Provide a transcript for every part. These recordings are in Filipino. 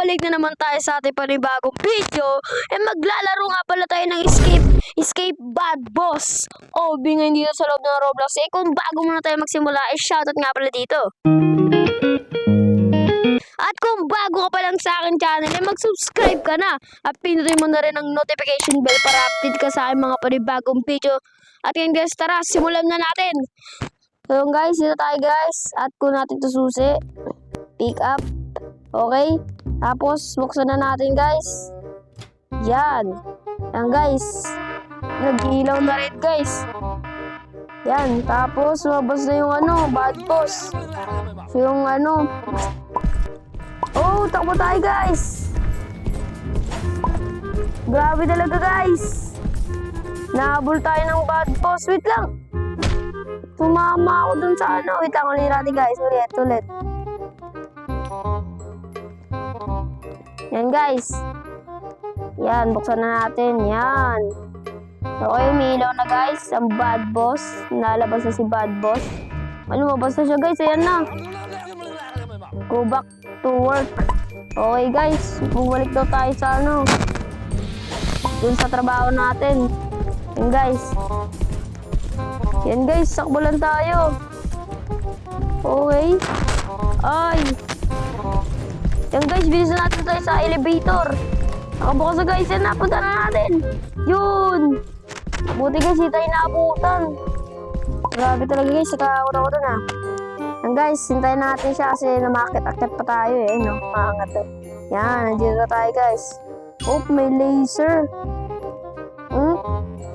balik na naman tayo sa ating panibagong video. Maglalaro nga pala tayo ng Escape Bad Boss. O, ngayon dito sa loob ng Roblox. Kung bago muna tayo magsimula, shoutout nga pala dito. At kung bago ka pa lang sa akin channel, mag-subscribe ka na. At pinutin mo na rin ang notification bell para update ka sa aking mga panibagong video. At yan guys, tara, simulan na natin. So guys, dito tayo guys. At kung natin ito susi, pick up. Okay, tapos buksan na natin guys. Yan. Yan guys. Nag-ilaw na rin guys. Yan, tapos lumabas na yung bad boss. So yung oh, takbo tayo guys. Grabe talaga guys. Nahabol tayo ng bad boss. Wait lang. Tumama ako dun sa Wait lang, ulit natin guys. Ulit. Yan guys. Yan, buksan na natin. Yan. Okay, umiilaw na guys. Ang bad boss. Nalabas na si bad boss. Lumabas na siya guys. Ayan na. Go back to work. Okay guys. Bumalik daw tayo sa dun sa trabaho natin. Yan guys. Yan guys. Sakbo lang tayo. Okay. Ay. Yan guys, bilis na natin tayo sa elevator. Nakabukas na guys, yan napunta na natin. Yun. Buti guys, hindi tayo naabutan. Grabe talaga guys, nakakot ako dun Yan guys, hintayin natin siya kasi namakit-akit pa tayo maangat Yan, nandito na tayo guys. Oh, may laser.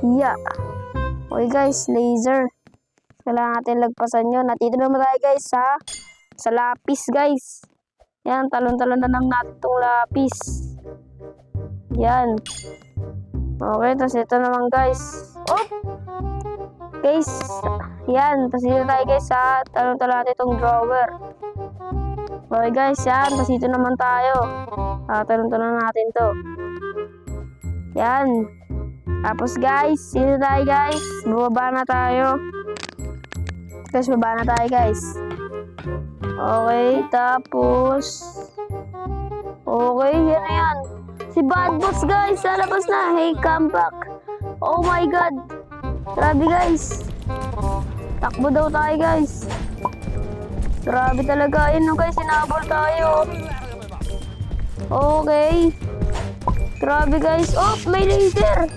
Yeah. Okay guys, laser. Kailangan natin lagpasan yun. Natito naman tayo guys sa lapis guys. Yan, talon-talon na lang natin itong lapis. Yan. Okay, tapos ito naman guys. Oh! Guys, yan. Tapos dito tayo guys sa talon-talon natin itong drawer. Okay guys, yan. Tapos dito naman tayo. Talon-talon natin to. Yan. Tapos guys, dito tayo guys. Bababa na tayo. Tapos bababa na tayo guys. Okay, tapos okay, yan na yan. Si Bad Boss guys, lalabas na. Hey, come back. Oh my god. Grabe guys. Takbo daw tayo guys. Grabe talaga. Ayun guys, sinabol tayo. Okay. Grabe guys. Oh, may laser.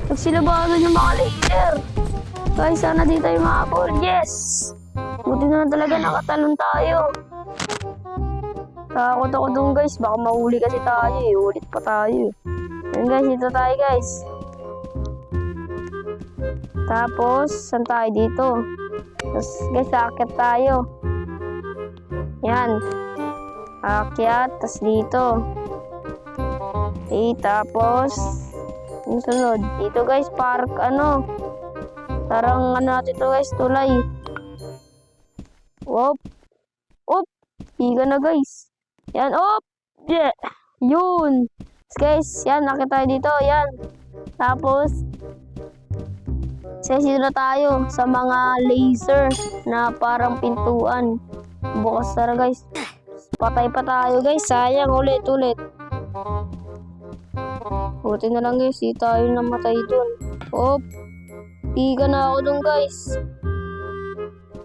Nagsilabasan yung mga laser. Guys, sana di tayo mahabol. Yes. Buti na talaga nakatalon tayo. Takot ako dun guys. Baka mahuli kasi tayo Ulit pa tayo. Yan guys, dito tayo guys. Tapos, saan tayo dito? Tapos guys, aakyat tayo. Yan. Aakyat, tapos dito. Okay, tapos yung sunod. Dito guys, park Tarang natin to guys, tulay. Op. Higa na guys. Yan, op. Yeah. Yun. Guys, yan, nakita tayo dito. Yan. Tapos, session na tayo sa mga laser na parang pintuan. Bukas tara guys. Patay pa tayo guys. Sayang, ulit. Buti na lang guys, di tayo namatay dun. Op. Higa na ako dun guys.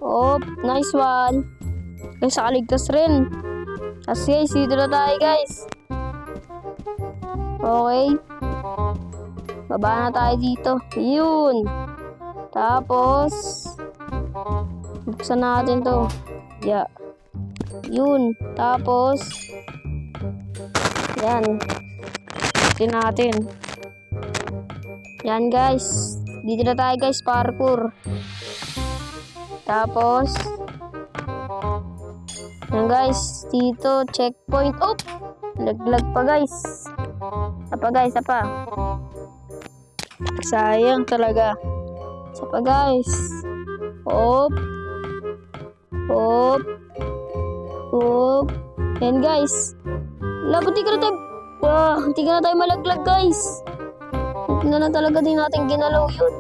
Oh, nice one. Guys, nakaligtas rin. As guys, dito na tayo guys. Okay. Baba na tayo dito. Yun. Tapos, buksan natin to. Yeah. Yun. Tapos, yan. Buksan natin. Yan guys. Dito na tayo guys, parkour. Tapos, yan guys, dito, checkpoint. Oh! Laglag pa guys. Apa. Sayang talaga. Apa guys. Op. Yan guys. Labuti ka na tayo. Hindi ka na tayo malaglag guys. Hindi na lang talaga din natin ginalaw yun.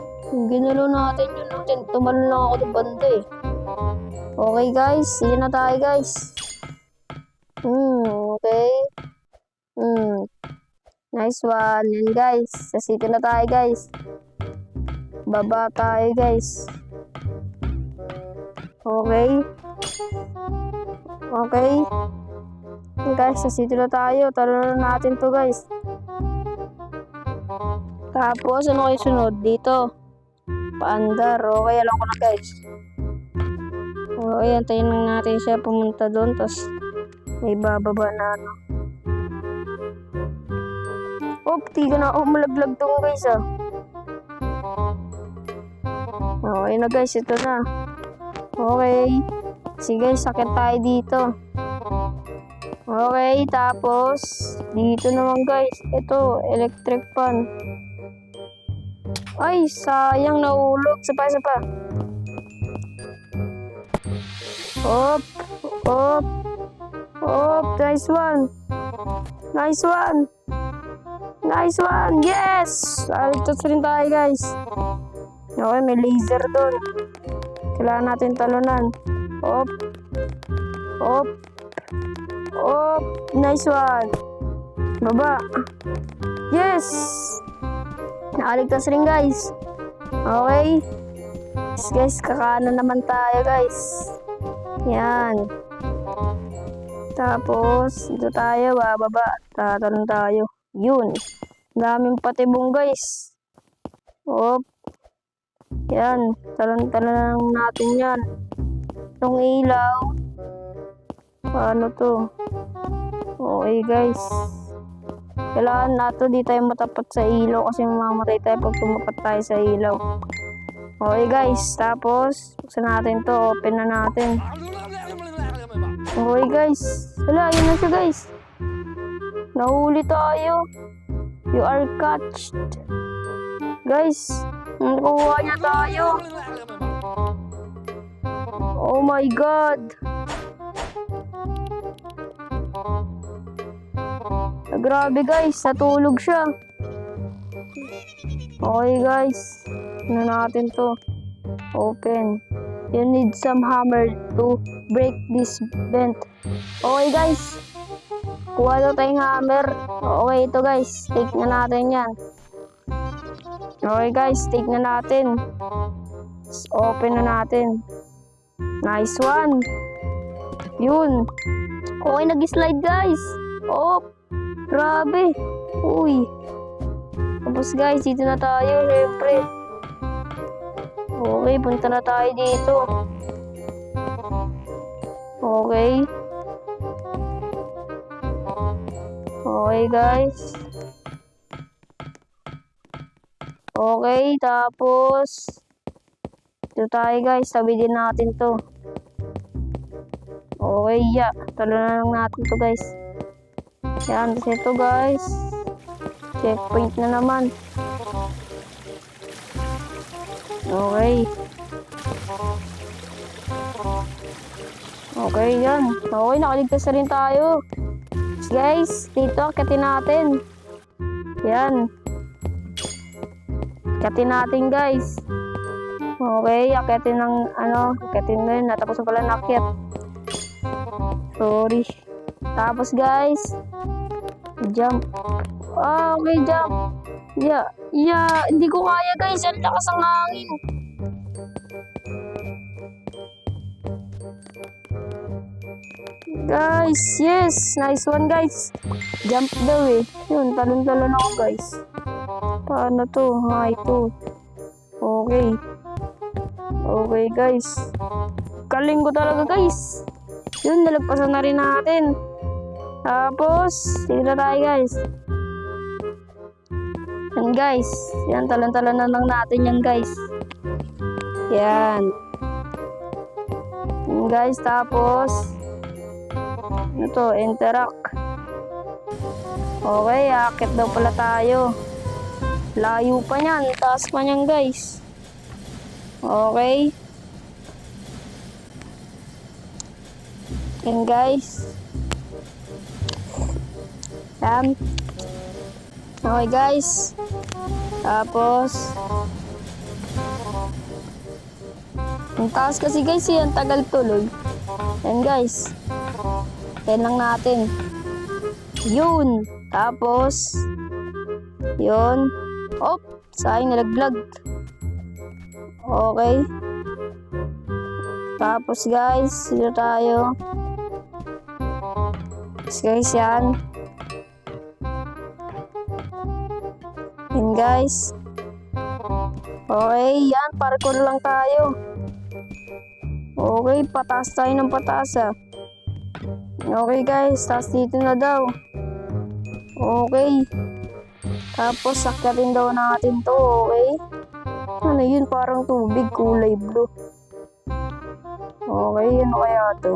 Ginalaw natin yun. Tumalon lang ako ng banda Okay guys, yun na tayo guys. Okay. Nice one. Yan guys. Sa city na tayo guys. Baba tayo guys. Okay. Okay. Guys, sa city na tayo. Talunan natin to guys. Tapos, ano kayo sunod? Dito. Paandar. Okay, alam ko na guys. Okay, antayin lang natin siya pumunta doon. Tapos, may bababa na ano. Oh, tiga na ako malaglag to guys ah. Okay na guys, ito na. Okay. Sige, sakit tayo dito. Okay, tapos dito naman guys, ito, electric fan. Ay, sayang, nahulog. Sapa. Op, op, op, nice one. Nice one. Nice one, yes! Aligtas rin tayo guys. Okay, may laser doon. Kailangan natin talunan. Op. Op. Op. Nice one. Baba. Yes! Nakaligtas rin guys. Okay. Guys, kakanan naman tayo guys. Yan. Tapos, dito tayo, bababa. Tatalon tayo. Yun. Daming patibong guys. Op. Yan. Talon-talon lang natin yan. Itong ilaw. Paano to? Okay guys. Kailangan nato di tayo matapat sa ilaw kasi mamamatay tayo pag tumapat tayo sa ilaw. Okay guys. Tapos, buksan natin to. Open na natin. Okay guys. Wala, yun na siya guys. Nahuli tayo. You are catched. Guys, nakuha niya tayo. Oh my God. Grabe guys, natulog siya. Okay guys, ano natin to? Open. You need some hammer to break this vent. Okay guys. Kuha daw tayong hammer. Okay, ito guys. Take na natin yan. Okay guys, take na natin. Open na natin. Nice one. Yun. Okay, nag-slide guys. Oh, grabe. Uy. Tapos guys, dito na tayo. Siyempre. Okay, punta na tayo dito. Okay. Okay guys. Okay, tapos ito tayo guys, sabi din natin to. Okay, yeah. Talo na lang natin to guys. Yan, kasi ito guys. Checkpoint na naman. Okay. Okay, yan. Okay, nakaligtas na rin tayo. Guys, dito, akitin natin. Yan. Akitin natin, guys. Okay, akitin ng, akitin na yun. Natapos na pala nakyat. Sorry. Tapos, guys, jump. Ah, okay, jump. Yeah, hindi ko kaya, guys. Ang lakas ang hangin. Guys, yes! Nice one guys. Jump daw eh. Yun, talon-talon ako guys. Paano to? Ito. Okay. Okay guys. Galing ko talaga guys. Yun, nalagpasan na rin natin. Tapos, dito na tayo guys. Yan guys. Yan, talon-talon na lang natin yan guys. Yan. Yan guys, tapos ito, interact. Okay, akit daw pala tayo. Layo pa niyan, taas pa niyan guys. Okay. Yan guys. Yan. Okay guys. Tapos ang taas kasi guys, yan tagal tuloy. Yan guys. Yan lang natin. Yun. Tapos Yun. Oh, sayang nalaglag. Okay. Tapos guys, dito tayo. Tapos guys, yan. Yan guys. Okay, yan. Parkour lang tayo. Okay, pataas tayo ng pataas ah. Okay guys, taas dito na daw. Okay. Tapos sakyatin daw natin to, okay? Ano yun? Parang tubig, kulay blue. Okay, ano kaya to?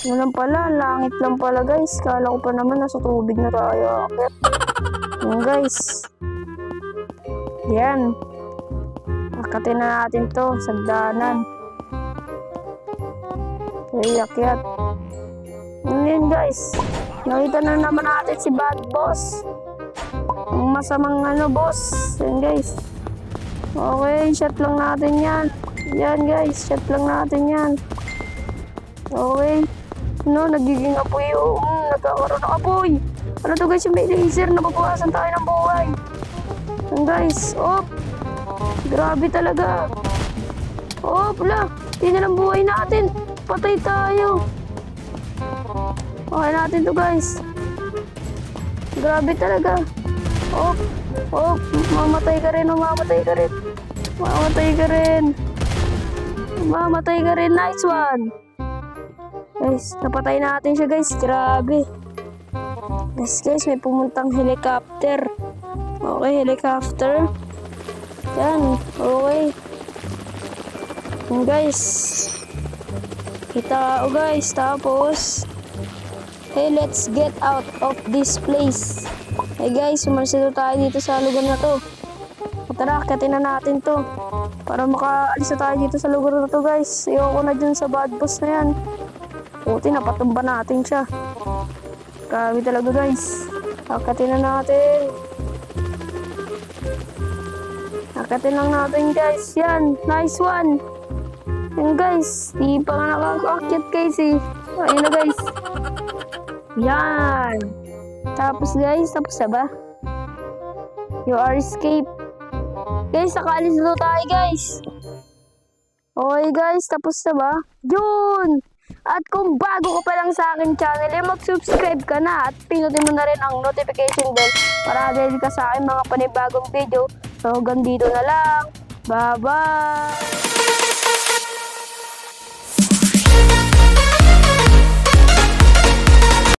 Ano lang pala, langit lang pala guys. Kala ko pa naman nasa tubig na tayo. Okay. Yan guys. Yan. Akyatin na natin to, sagdanan. Okay, akyat. Yan guys. Nakita na naman natin si Bad Boss. Ang masamang boss. Yan guys. Okay, shot lang natin yan. Yan guys, shot lang natin yan. Okay. No, nagiging apoy yung nagkakaroon ng apoy. Ano to guys, yung may laser, nababawasan tayo ng buhay. Yan guys, oh. Grabe talaga. Oh, pula. Hindi na lang buhay natin. Patay tayo. Okay natin to guys. Grabe talaga. Oh, mamatay ka rin, mamatay ka rin. Mamatay ka rin. Mamatay ka rin, nice one. Guys, napatay natin siya guys, grabe. Guys, may pumuntang helicopter. Okay, helicopter. Yan, okay. Yan guys. Kita guys, tapos hey, let's get out of this place. Hey guys, sumalsito tayo dito sa lugar na to. Tara, akyatin na natin to. Para makaalis na tayo dito sa lugar na to guys. Ayoko na dyan sa Bad Boss na yan. Puti, napatumba natin siya. Grabe talaga guys. Akyatin na natin. Akyatin lang natin guys. Yan, nice one. Yan guys, di pa nga nakaka-akyat guys eh. Ayun na guys. Yan. Tapos guys, tapos na ba? You are escape. Guys, nakaalis na tayo guys. Okay guys, tapos na ba? Yun! At kung bago ka pa lang sa akin channel, mag-subscribe ka na at pinutin mo na rin ang notification bell para update ka sa akin mga panibagong video. So, hanggang dito na lang. Bye-bye!